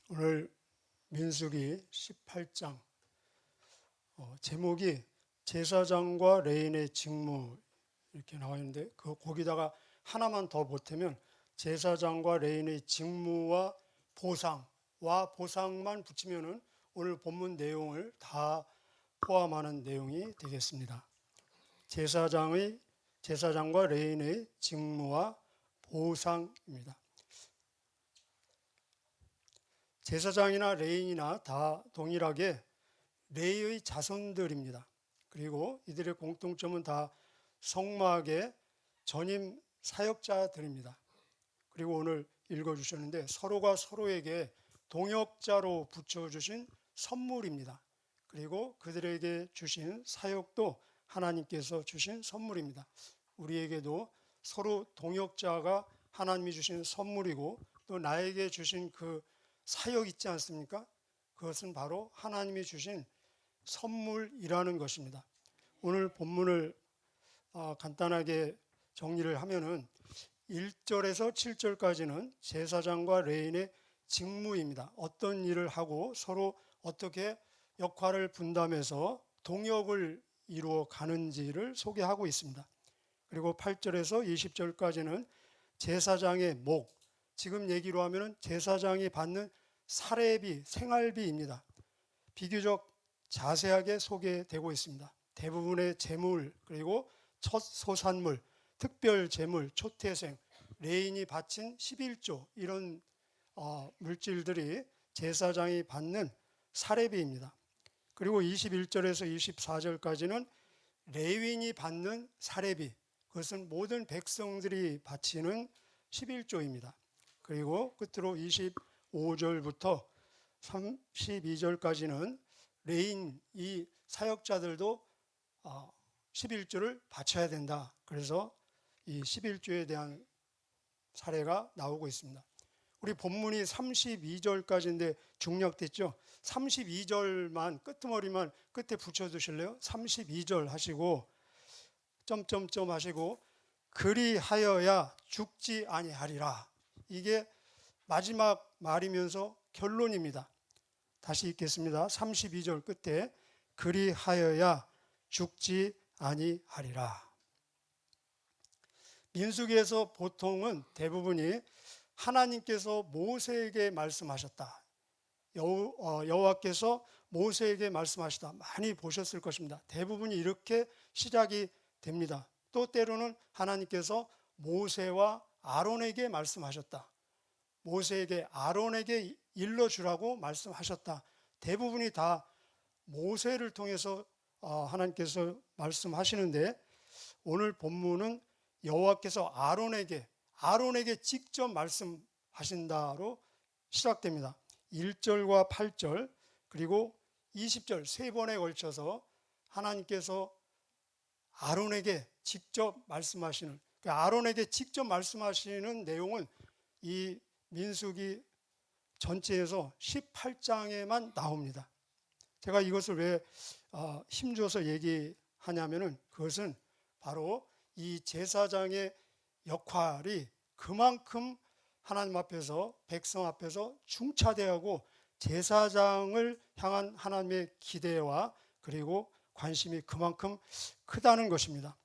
오늘 민수기 18장 제목이 제사장과 레인의 직무 이렇게 나와 있는데 거기다가 하나만 더 보태면 제사장과 레인의 직무와 보상와 보상만 붙이면은 오늘 본문 내용을 다 포함하는 내용이 되겠습니다. 제사장과 레인의 직무와 보상입니다. 제사장이나 레인이나 다 동일하게 레위의 자손들입니다. 그리고 이들의 공통점은 다 성막의 전임 사역자들입니다. 그리고 오늘 읽어주셨는데 서로가 서로에게 동역자로 붙여주신 선물입니다. 그리고 그들에게 주신 사역도 하나님께서 주신 선물입니다. 우리에게도 서로 동역자가 하나님이 주신 선물이고 또 나에게 주신 그 사역 있지 않습니까? 그것은 바로 하나님이 주신 선물이라는 것입니다. 오늘 본문을 간단하게 정리를 하면은 1절에서 7절까지는 제사장과 레인의 직무입니다. 어떤 일을 하고 서로 어떻게 역할을 분담해서 동역을 이루어 가는지를 소개하고 있습니다. 그리고 8절에서 20절까지는 제사장의 목, 지금 얘기로 하면은 제사장이 받는 사례비, 생활비입니다. 비교적 자세하게 소개되고 있습니다. 대부분의 재물, 그리고 첫 소산물, 특별 재물, 초태생, 레인이 바친 11조 이런 물질들이 제사장이 받는 사례비입니다. 그리고 21절에서 24절까지는 레위인이 받는 사례비, 그것은 모든 백성들이 바치는 11조입니다. 그리고 끝으로 25절부터 32절까지는 레인, 이 사역자들도 11조를 바쳐야 된다. 그래서 이 11조에 대한 사례가 나오고 있습니다. 우리 본문이 32절까지인데 중략됐죠. 32절만 끄트머리만 끝에 붙여두실래요? 32절 하시고 점점점 하시고 그리하여야 죽지 아니하리라. 이게 마지막 말이면서 결론입니다. 다시 읽겠습니다. 32절 끝에 그리하여야 죽지 아니하리라. 민수기에서 보통은 대부분이 하나님께서 모세에게 말씀하셨다. 여호와께서 모세에게 말씀하시다. 많이 보셨을 것입니다. 대부분이 이렇게 시작이 됩니다. 또 때로는 하나님께서 모세와 아론에게 말씀하셨다. 모세에게 아론에게 일러주라고 말씀하셨다. 대부분이 다 모세를 통해서 하나님께서 말씀하시는데 오늘 본문은 여호와께서 아론에게 직접 말씀하신다로 시작됩니다. 1절과 8절 그리고 20절 세 번에 걸쳐서 하나님께서 아론에게 직접 말씀하시는, 아론에게 직접 말씀하시는 내용은 이 민수기 전체에서 18장에만 나옵니다. 제가 이것을 왜 힘줘서 얘기하냐면은 그것은 바로 이 제사장의 역할이 그만큼 하나님 앞에서, 백성 앞에서 중차대하고 제사장을 향한 하나님의 기대와 그리고 관심이 그만큼 크다는 것입니다.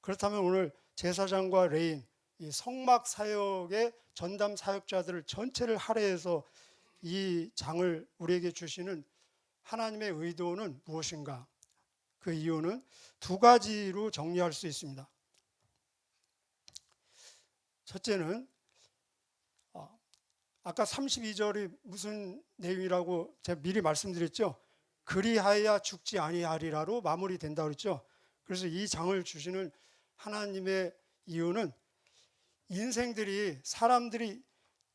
그렇다면 오늘 제사장과 레인, 이 성막 사역의 전담 사역자들을 전체를 할애해서 이 장을 우리에게 주시는 하나님의 의도는 무엇인가? 그 이유는 두 가지로 정리할 수 있습니다. 첫째는 아까 32절이 무슨 내용이라고 제가 미리 말씀드렸죠. 그리하여야 죽지 아니하리라로 마무리된다고 그랬죠. 그래서 이 장을 주시는 하나님의 이유는 사람들이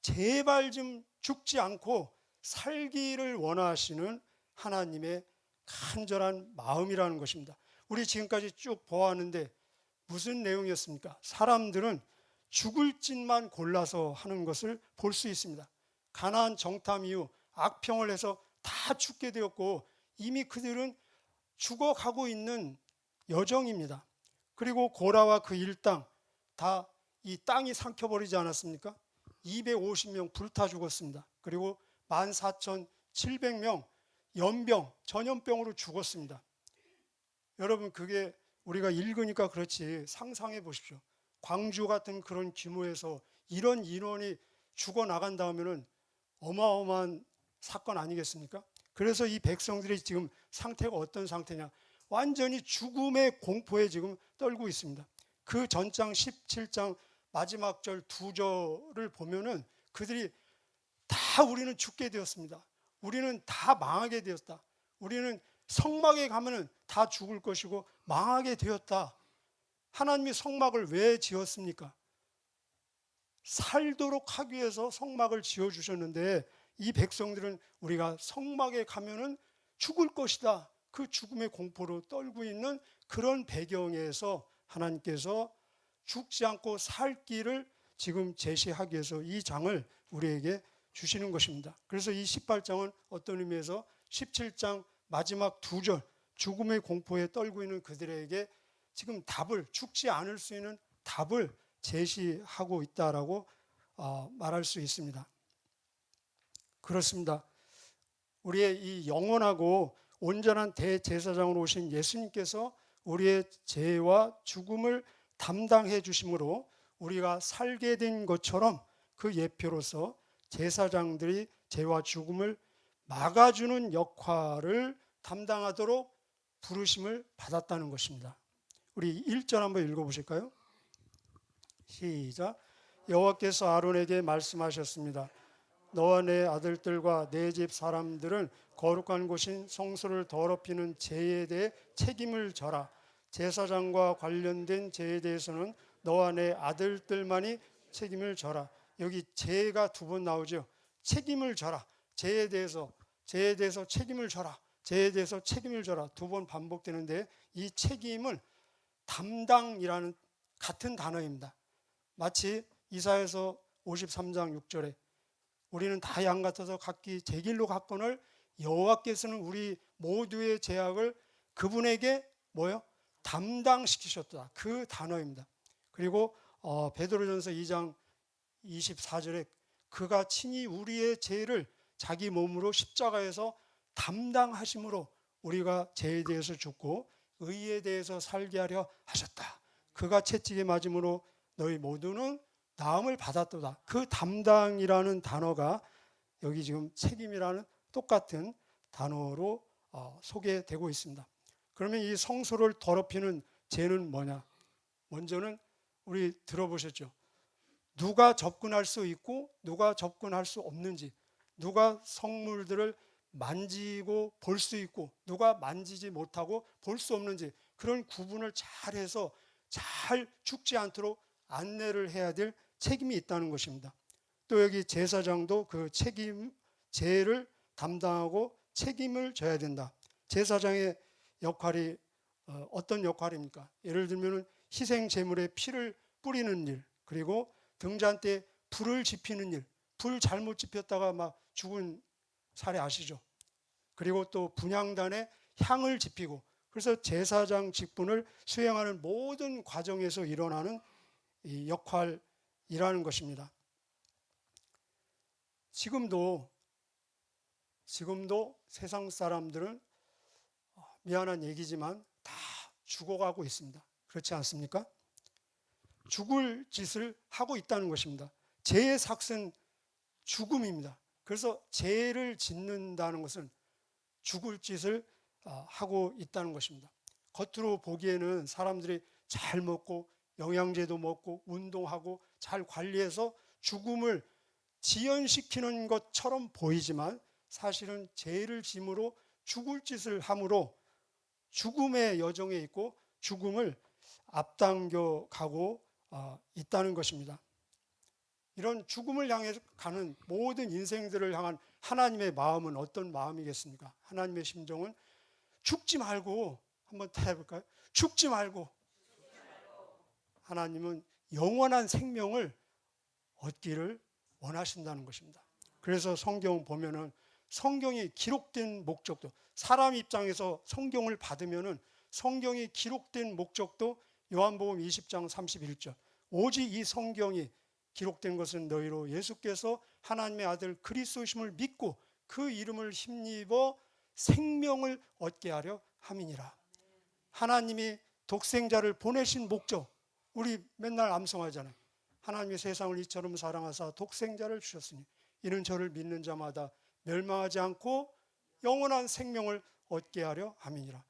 제발 좀 죽지 않고 살기를 원하시는 하나님의 간절한 마음이라는 것입니다. 우리 지금까지 쭉 보았는데 무슨 내용이었습니까? 사람들은 죽을 짓만 골라서 하는 것을 볼 수 있습니다. 가나안 정탐 이후 악평을 해서 다 죽게 되었고 이미 그들은 죽어가고 있는 여정입니다. 그리고 고라와 그 일당 다 이 땅이 삼켜버리지 않았습니까? 250명 불타 죽었습니다. 그리고 14,700명 연병, 전염병으로 죽었습니다. 여러분, 그게 우리가 읽으니까 그렇지 상상해 보십시오. 광주 같은 그런 규모에서 이런 인원이 죽어나간다면은 어마어마한 사건 아니겠습니까? 그래서 이 백성들이 지금 상태가 어떤 상태냐? 완전히 죽음의 공포에 지금 떨고 있습니다. 그 전장 17장 마지막 절 두 절을 보면은 그들이 다 우리는 죽게 되었습니다. 우리는 다 망하게 되었다. 우리는 성막에 가면은 다 죽을 것이고 망하게 되었다. 하나님이 성막을 왜 지었습니까? 살도록 하기 위해서 성막을 지어주셨는데 이 백성들은 우리가 성막에 가면은 죽을 것이다. 그 죽음의 공포로 떨고 있는 그런 배경에서 하나님께서 죽지 않고 살 길을 지금 제시하기 위해서 이 장을 우리에게 주시는 것입니다. 그래서 이 18장은 어떤 의미에서 17장 마지막 두 절 죽음의 공포에 떨고 있는 그들에게 지금 답을, 죽지 않을 수 있는 답을 제시하고 있다라고 말할 수 있습니다. 그렇습니다. 우리의 이 영원하고 온전한 대제사장으로 오신 예수님께서 우리의 죄와 죽음을 담당해 주심으로 우리가 살게 된 것처럼 그 예표로서 제사장들이 죄와 죽음을 막아주는 역할을 담당하도록 부르심을 받았다는 것입니다. 우리 1절 한번 읽어보실까요? 시작. 여호와께서 아론에게 말씀하셨습니다. 너와 내 아들들과 내 집 사람들은 거룩한 곳인 성소를 더럽히는 죄에 대해 책임을 져라. 제사장과 관련된 죄에 대해서는 너와 내 아들들만이 책임을 져라. 여기 죄가 두 번 나오죠. 책임을 져라. 죄에 대해서 책임을 져라. 죄에 대해서 책임을 져라. 두 번 반복되는데 이 책임은 담당이라는 같은 단어입니다. 마치 이사야서 53장 6절에 우리는 다 양 같아서 각기 제 길로 갔거늘 여호와께서는 우리 모두의 죄악을 그분에게 뭐요? 담당시키셨다. 그 단어입니다. 그리고 베드로전서 2장 24절에 그가 친히 우리의 죄를 자기 몸으로 십자가에서 담당하심으로 우리가 죄에 대해서 죽고 의에 대해서 살게 하려 하셨다. 그가 채찍에 맞음으로 너희 모두는 나음을 받았도다. 그 담당이라는 단어가 여기 지금 책임이라는 똑같은 단어로 소개되고 있습니다. 그러면 이 성소를 더럽히는 죄는 뭐냐? 먼저는 우리 들어보셨죠? 누가 접근할 수 있고 누가 접근할 수 없는지, 누가 성물들을 만지고 볼 수 있고 누가 만지지 못하고 볼 수 없는지 그런 구분을 잘해서 잘 죽지 않도록 안내를 해야 될 책임이 있다는 것입니다. 또 여기 제사장도 그 죄를 담당하고 책임을 져야 된다. 제사장의 역할이 어떤 역할입니까? 예를 들면 희생 제물에 피를 뿌리는 일, 그리고 등잔 때 불을 지피는 일, 불 잘못 지폈다가 막 죽은 사례 아시죠? 그리고 또 분향단에 향을 지피고, 그래서 제사장 직분을 수행하는 모든 과정에서 일어나는 이 역할이라는 것입니다. 지금도 세상 사람들은 미안한 얘기지만 다 죽어가고 있습니다. 그렇지 않습니까? 죽을 짓을 하고 있다는 것입니다. 죄의 삭은 죽음입니다. 그래서 죄를 짓는다는 것은 죽을 짓을 하고 있다는 것입니다. 겉으로 보기에는 사람들이 잘 먹고 영양제도 먹고 운동하고 잘 관리해서 죽음을 지연시키는 것처럼 보이지만 사실은 죄를 짐으로 죽을 짓을 함으로 죽음의 여정에 있고 죽음을 앞당겨 가고 있다는 것입니다. 이런 죽음을 향해 가는 모든 인생들을 향한 하나님의 마음은 어떤 마음이겠습니까? 하나님의 심정은 죽지 말고, 한번 다 해볼까요? 죽지 말고. 하나님은 영원한 생명을 얻기를 원하신다는 것입니다. 그래서 성경 보면은 성경이 기록된 목적도, 사람 입장에서 성경을 받으면은 성경이 기록된 목적도 요한복음 20장 31절 오직 이 성경이 기록된 것은 너희로 예수께서 하나님의 아들 그리스도심을 믿고 그 이름을 힘입어 생명을 얻게 하려 함이니라. 하나님이 독생자를 보내신 목적, 우리 맨날 암송하잖아요. 하나님이 세상을 이처럼 사랑하사 독생자를 주셨으니 이는 저를 믿는 자마다 멸망하지 않고 영원한 생명을 얻게 하려 함이니라.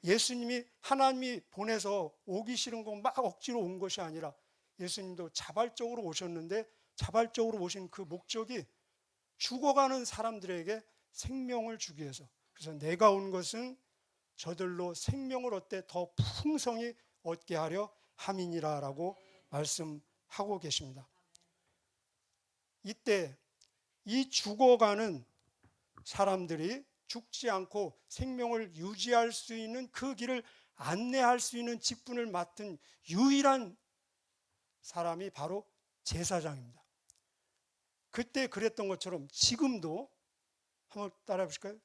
예수님이 하나님이 보내서 오기 싫은 거 막 억지로 온 것이 아니라 예수님도 자발적으로 오셨는데 자발적으로 오신 그 목적이 죽어가는 사람들에게 생명을 주기 위해서. 그래서 내가 온 것은 저들로 생명을 얻되 더 풍성히 얻게 하려 함이니라라고 말씀하고 계십니다. 이때 이 죽어가는 사람들이 죽지 않고 생명을 유지할 수 있는 그 길을 안내할 수 있는 직분을 맡은 유일한 사람이 바로 제사장입니다. 그때 그랬던 것처럼 지금도 한번 따라해 보실까요?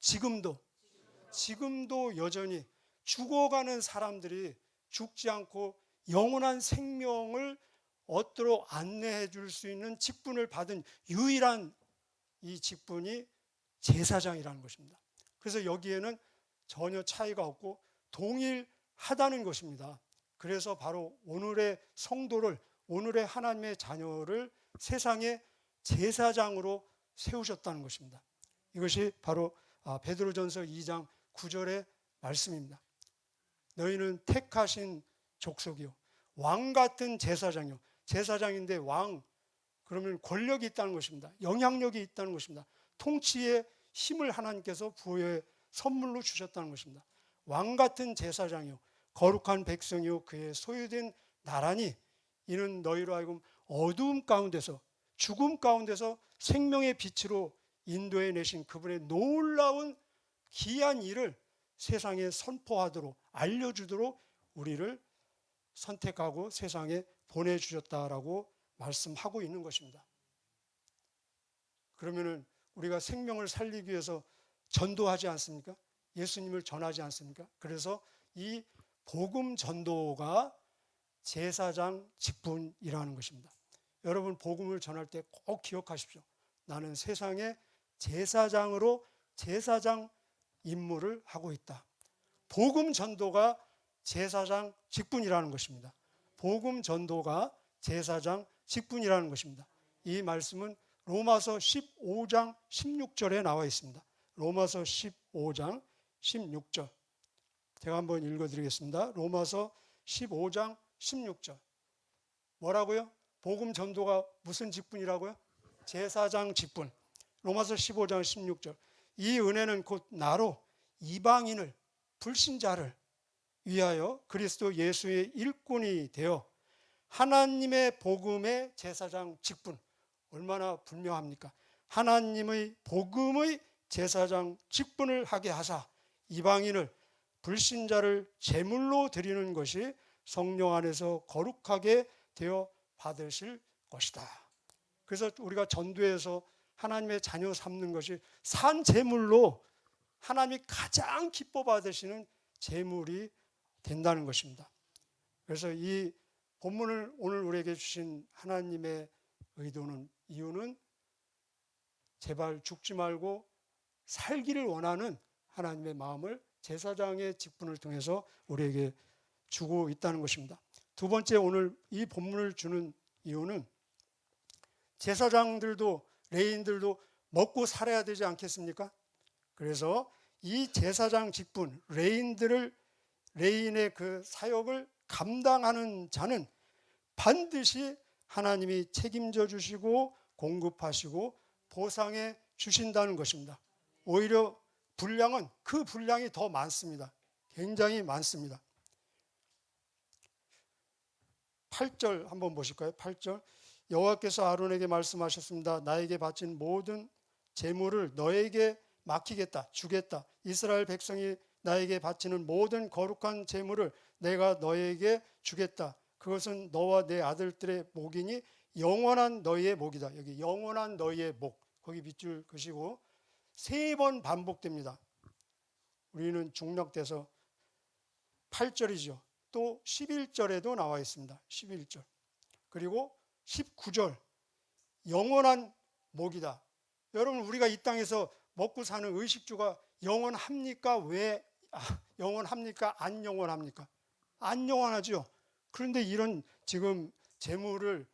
지금도 여전히 죽어가는 사람들이 죽지 않고 영원한 생명을 얻도록 안내해 줄 수 있는 직분을 받은 유일한 이 직분이 제사장이라는 것입니다. 그래서 여기에는 전혀 차이가 없고 동일하다는 것입니다. 그래서 바로 오늘의 성도를, 오늘의 하나님의 자녀를 세상의 제사장으로 세우셨다는 것입니다. 이것이 바로 베드로전서 2장 9절의 말씀입니다. 너희는 택하신 족속이요 왕 같은 제사장이요. 제사장인데 왕, 그러면 권력이 있다는 것입니다. 영향력이 있다는 것입니다. 통치의 힘을 하나님께서 부여해 선물로 주셨다는 것입니다. 왕 같은 제사장이요 거룩한 백성이요 그의 소유된 나라니 이는 너희로 하여금 어두움 가운데서 죽음 가운데서 생명의 빛으로 인도해 내신 그분의 놀라운 귀한 일을 세상에 선포하도록 알려주도록 우리를 선택하고 세상에 보내주셨다라고 말씀하고 있는 것입니다. 그러면은 우리가 생명을 살리기 위해서 전도하지 않습니까? 예수님을 전하지 않습니까? 그래서 이 복음 전도가 제사장 직분이라는 것입니다. 여러분 복음을 전할 때 꼭 기억하십시오. 나는 세상의 제사장으로 제사장 임무를 하고 있다. 복음 전도가 제사장 직분이라는 것입니다. 복음 전도가 제사장 직분이라는 것입니다. 이 말씀은 로마서 15장 16절에 나와 있습니다. 로마서 15장 16절. 제가 한번 읽어드리겠습니다. 로마서 15장 16절. 뭐라고요? 복음 전도가 무슨 직분이라고요? 제사장 직분. 로마서 15장 16절. 이 은혜는 곧 나로 이방인을, 불신자를 위하여 그리스도 예수의 일꾼이 되어 하나님의 복음의 제사장 직분. 얼마나 분명합니까? 하나님의 복음의 제사장 직분을 하게 하사 이방인을, 불신자를 제물로 드리는 것이 성령 안에서 거룩하게 되어 받으실 것이다. 그래서 우리가 전도에서 하나님의 자녀 삼는 것이 산 제물로 하나님이 가장 기뻐 받으시는 제물이 된다는 것입니다. 그래서 이 본문을 오늘 우리에게 주신 하나님의 의도는, 이유는 제발 죽지 말고 살기를 원하는 하나님의 마음을 제사장의 직분을 통해서 우리에게 주고 있다는 것입니다. 두 번째, 오늘 이 본문을 주는 이유는 제사장들도 레인들도 먹고 살아야 되지 않겠습니까? 그래서 이 제사장 직분, 레인의 그 사역을 감당하는 자는 반드시 하나님이 책임져 주시고 공급하시고 보상해 주신다는 것입니다. 오히려 분량은 그 분량이 더 많습니다. 굉장히 많습니다. 8절 한번 보실까요? 8절. 여호와께서 아론에게 말씀하셨습니다. 나에게 바친 모든 제물을 너에게 맡기겠다, 주겠다. 이스라엘 백성이 나에게 바치는 모든 거룩한 제물을 내가 너에게 주겠다. 그것은 너와 내 아들들의 목이니 영원한 너희의 목이다. 여기 영원한 너희의 목, 거기 밑줄 그시고 3번 반복됩니다. 우리는 중력돼서 8절이죠. 또 11절에도 나와 있습니다. 11절. 그리고 19절. 영원한 목이다. 여러분, 우리가 이 땅에서 먹고 사는 의식주가 영원합니까? 영원합니까? 안 영원합니까? 안 영원하죠. 그런데 이런 지금 재물을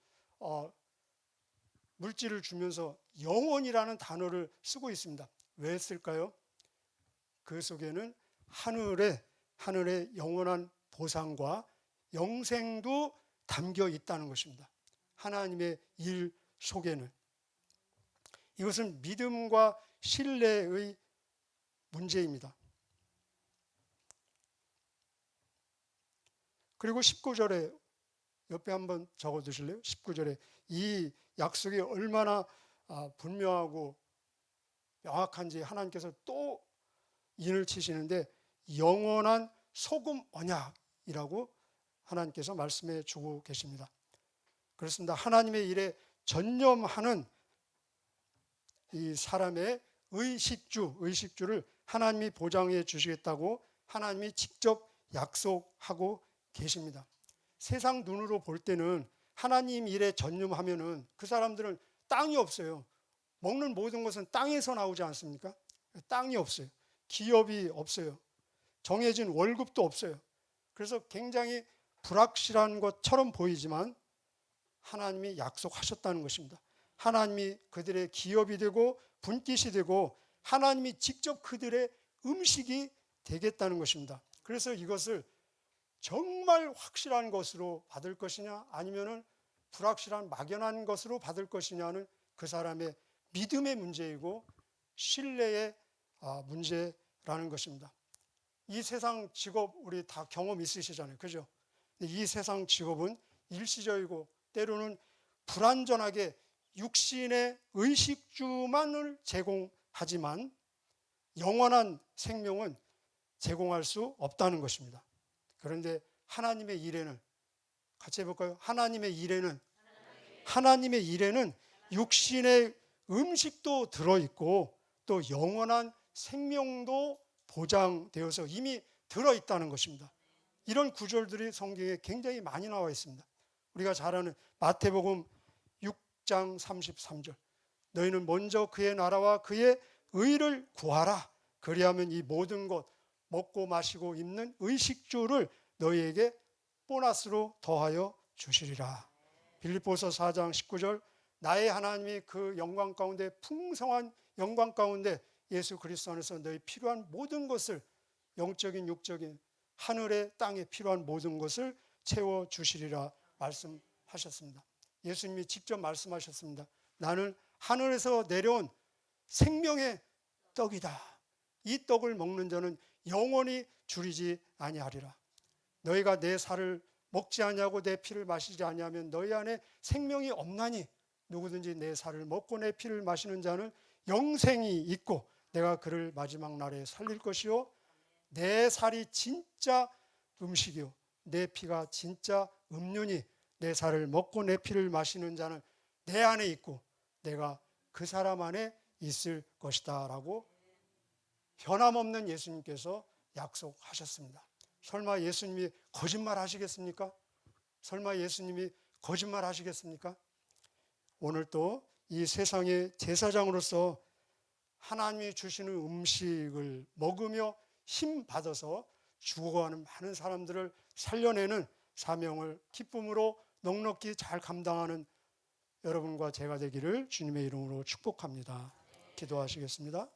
물질을 주면서 영원이라는 단어를 쓰고 있습니다. 왜 쓸까요? 그 속에는 하늘의 영원한 보상과 영생도 담겨 있다는 것입니다. 하나님의 일 속에는. 이것은 믿음과 신뢰의 문제입니다. 그리고 19절에 옆에 한번 적어 두실래요? 19절에 이 약속이 얼마나 분명하고 명확한지 하나님께서 또 인을 치시는데, 영원한 소금 언약이라고 하나님께서 말씀해 주고 계십니다. 그렇습니다. 하나님의 일에 전념하는 이 사람의 의식주를 하나님이 보장해 주시겠다고 하나님이 직접 약속하고 계십니다. 세상 눈으로 볼 때는 하나님 일에 전념하면은 그 사람들은 땅이 없어요. 먹는 모든 것은 땅에서 나오지 않습니까? 땅이 없어요. 기업이 없어요. 정해진 월급도 없어요. 그래서 굉장히 불확실한 것처럼 보이지만 하나님이 약속하셨다는 것입니다. 하나님이 그들의 기업이 되고 분깃이 되고 하나님이 직접 그들의 음식이 되겠다는 것입니다. 그래서 이것을 정말 확실한 것으로 받을 것이냐 아니면은 불확실한 막연한 것으로 받을 것이냐는 그 사람의 믿음의 문제이고 신뢰의 문제라는 것입니다. 이 세상 직업 우리 다 경험 있으시잖아요. 그죠? 이 세상 직업은 일시적이고 때로는 불완전하게 육신의 의식주만을 제공하지만 영원한 생명은 제공할 수 없다는 것입니다. 그런데 하나님의 일에는 같이 해볼까요? 하나님의 일에는 육신의 음식도 들어있고 또 영원한 생명도 보장되어서 이미 들어있다는 것입니다. 이런 구절들이 성경에 굉장히 많이 나와 있습니다. 우리가 잘 아는 마태복음 6장 33절, 너희는 먼저 그의 나라와 그의 의를 구하라. 그리하면 이 모든 것, 먹고 마시고 입는 의식주를 너희에게 보너스로 더하여 주시리라. 빌립보서 4장 19절, 나의 하나님이 그 영광 가운데, 풍성한 영광 가운데 예수 그리스도 안에서 너희 필요한 모든 것을, 영적인 육적인 하늘의 땅에 필요한 모든 것을 채워주시리라 말씀하셨습니다. 예수님이 직접 말씀하셨습니다. 나는 하늘에서 내려온 생명의 떡이다. 이 떡을 먹는 자는 영원히 줄이지 아니하리라. 너희가 내 살을 먹지 아니하고 내 피를 마시지 아니하면 너희 안에 생명이 없나니 누구든지 내 살을 먹고 내 피를 마시는 자는 영생이 있고 내가 그를 마지막 날에 살릴 것이요 내 살이 진짜 음식이요 내 피가 진짜 음료니 내 살을 먹고 내 피를 마시는 자는 내 안에 있고 내가 그 사람 안에 있을 것이다 라고 변함없는 예수님께서 약속하셨습니다. 설마 예수님이 거짓말 하시겠습니까? 설마 예수님이 거짓말 하시겠습니까? 오늘 또 이 세상의 제사장으로서 하나님이 주시는 음식을 먹으며 힘 받아서 죽어가는 많은 사람들을 살려내는 사명을 기쁨으로 넉넉히 잘 감당하는 여러분과 제가 되기를 주님의 이름으로 축복합니다. 기도하시겠습니다.